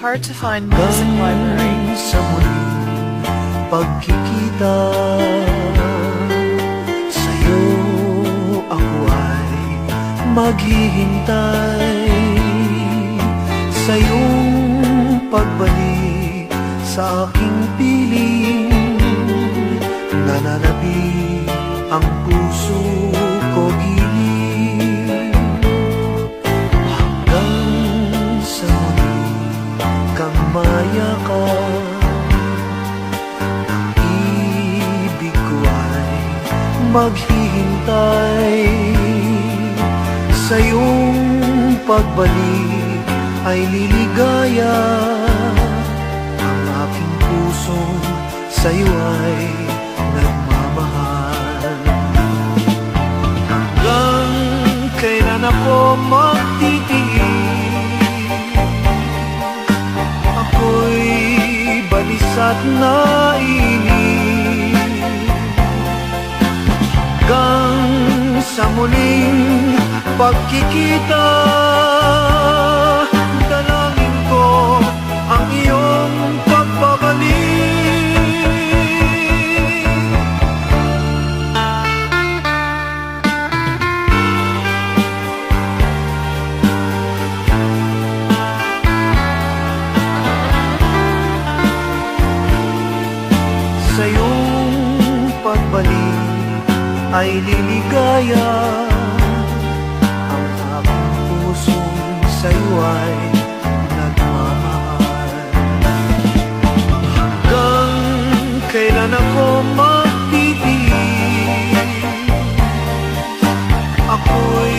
hard to find music library. Sa muling pagkikita sa'yo, ako ay maghihintay sa iyong pagbalik sa aking piling. Nananabik ang puso ko giling hanggang sa muli kang mayakap. Ang ibig ko ay maghihintay sa iyong pagbalik ay liligaya. Ang aking pusong sa'yo ay nagmamahal. Hanggang kailan ako magtitiis? Ako'y balisat na inis. Hanggang sa muling pagkikita, dalangin ko ang iyong pagbabalik. Sa iyong pagbalik ay liligaya. Ang aking pusong sa'yo ay nagmamahal. Hanggang kailan ako magtitiis? Ako'y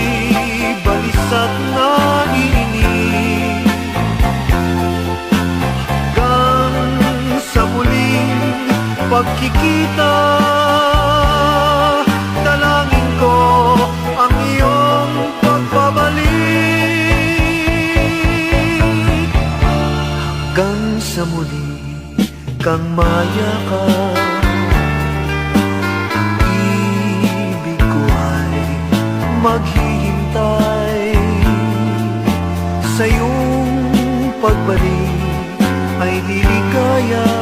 balisat na inis. Hanggang sa muling pagkikita, dalangin ko ang iyong pagbabalik. Hanggang sa muli kang mayakap. Ang ibig ko ay maghihintay sa iyong pagbalik ay liligaya.